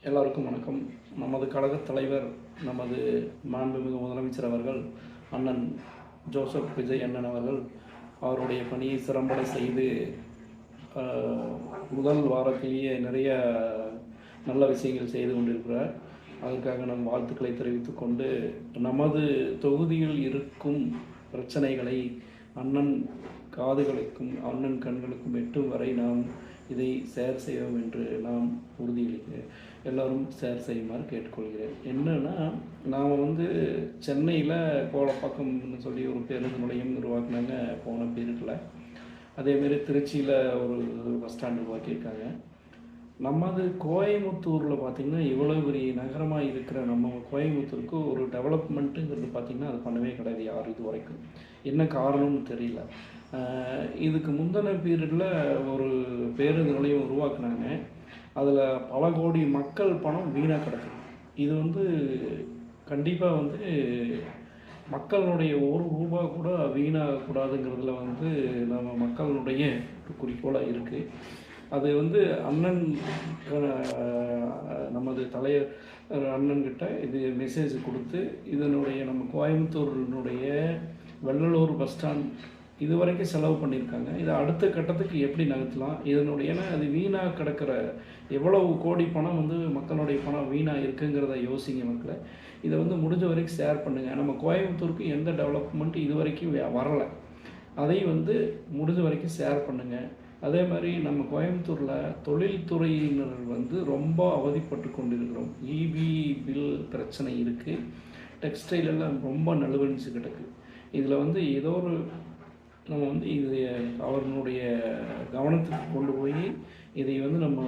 எல்லாருக்கும் வணக்கம். நமது கழகத் தலைவர், நமது மாண்புமிகு முதலமைச்சர் அவர்கள், அண்ணன் ஜோசப் விஜய் அண்ணன் அவர்கள் அவருடைய பணியை சிறம்பட செய்து முதல் வாரத்திலேயே நிறைய நல்ல விஷயங்கள் செய்து கொண்டிருக்கிறார். அதற்காக நம் வாழ்த்துக்களை தெரிவித்துக் கொண்டு, நமது தொகுதியில் இருக்கும் பிரச்சனைகளை அண்ணன் காதுகளுக்கும் அண்ணன் கண்களுக்கும் எட்டும் வரை நாம் இதை ஷேர் செய்வோம் என்று நாம் உறுதியளிக்கிறேன். எல்லோரும் ஷேர் செய்யுமாறு கேட்டுக்கொள்கிறேன். என்னென்னா, நாம் சென்னையில் கோலப்பாக்கம்னு சொல்லி ஒரு பேருந்து நிலையம் உருவாக்குனாங்க போன பீரியடில். அதேமாரி திருச்சியில் ஒரு பஸ் ஸ்டாண்டு உருவாக்கியிருக்காங்க. நமது கோயம்புத்தூரில் பார்த்திங்கன்னா, இவ்வளோ பெரிய நகரமாக இருக்கிற நம்ம கோயம்புத்தூருக்கு ஒரு டெவலப்மெண்ட்டுங்கிறது பார்த்திங்கன்னா அது பண்ணவே கிடையாது யாரும் இது வரைக்கும். என்ன காரணம்னு தெரியல. இதுக்கு முந்தின பீரியடில் ஒரு பேருந்து நிலையம் உருவாக்குனாங்க. அதில் பல கோடி மக்கள் பணம் வீணாக கிடக்குது. இது கண்டிப்பாக மக்களுடைய ஒரு ரூபா கூட வீணாகக்கூடாதுங்கிறதுல நம்ம மக்களுடைய குறிக்கோளாக இருக்குது. அது அண்ணன் நமது தலைவர் அண்ணன்கிட்ட இது மெசேஜ் கொடுத்து, இதனுடைய நம்ம கோயம்புத்தூரினுடைய வெள்ளலூர் பஸ் ஸ்டாண்ட் இதுவரைக்கும் செலவு பண்ணியிருக்காங்க. இதை அடுத்த கட்டத்துக்கு எப்படி நகர்த்தலாம், ஏன்னா அது வீணாக கிடக்கிற எவ்வளவு கோடி பணம் மக்களுடைய பணம் வீணாக இருக்குங்கிறத யோசிங்க மக்களை. இதை முடிஞ்ச வரைக்கும் ஷேர் பண்ணுங்கள். நம்ம கோயம்புத்தூருக்கு எந்த டெவலப்மெண்ட் இது வரைக்கும் வரலை, அதை முடிஞ்ச வரைக்கும் ஷேர் பண்ணுங்கள். அதே மாதிரி நம்ம கோயம்புத்தூரில் தொழில்துறையினர் ரொம்ப அவதிப்பட்டு கொண்டிருக்கிறோம். இபி பில் பிரச்சனை இருக்குது. டெக்ஸ்டைல் எல்லாம் ரொம்ப நழுவணிச்சு கிடக்கு. இதில் ஏதோ ஒரு நம்ம இது அவர்களுடைய கவனத்துக்கு கொண்டு போய் இதை நம்ம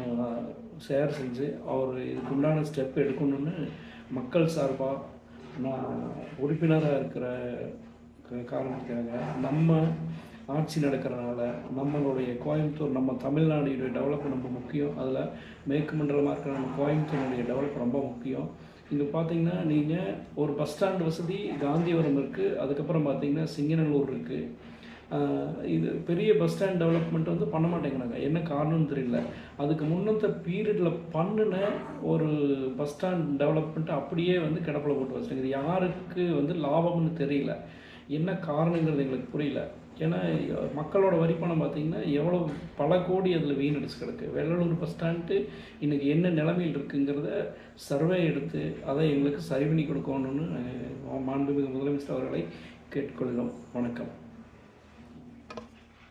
ஷேர் செஞ்சு அவர் இதுக்கு உண்டான ஸ்டெப் எடுக்கணும்னு மக்கள் சார்பாக நான் உறுப்பினராக இருக்கிற காரணத்துக்காக, நம்ம ஆட்சி நடக்கிறனால நம்மளுடைய கோயம்புத்தூர், நம்ம தமிழ்நாடுடைய டெவலப் ரொம்ப முக்கியம். அதில் மேற்கு மண்டலமாக இருக்கிற நம்ம கோயம்புத்தூருடைய டெவலப் ரொம்ப முக்கியம். இங்கே பார்த்தீங்கன்னா, நீங்கள் ஒரு பஸ் ஸ்டாண்ட் வசதி காந்திபுரம் இருக்குது. அதுக்கப்புறம் பார்த்தீங்கன்னா சிங்கநல்லூர் இருக்குது. இது பெரிய பஸ் ஸ்டாண்ட் டெவலப்மெண்ட் பண்ண மாட்டேங்கிறாங்க. என்ன காரணம்னு தெரியல. அதுக்கு முன்னத்த பீரியடில் பண்ணின ஒரு பஸ் ஸ்டாண்ட் டெவலப்மெண்ட்டு அப்படியே கிடப்பில் போட்டு வச்சுருங்க. இது யாருக்கு லாபம்னு தெரியல. என்ன காரணங்கிறது எங்களுக்கு புரியல. ஏன்னா மக்களோட வரிப்பணம் பார்த்திங்கன்னா எவ்வளோ பல கோடி அதில் வீணடிச்சு கிடக்கு. வெள்ளலூர் பஸ் ஸ்டாண்டு இன்றைக்கி என்ன நிலைமையில் இருக்குங்கிறத சர்வே எடுத்து அதை எங்களுக்கு சரி பண்ணி கொடுக்கணும்னு மாண்புமிகு முதலமைச்சர் அவர்களை கேட்டுக்கொள்கிறோம். வணக்கம்.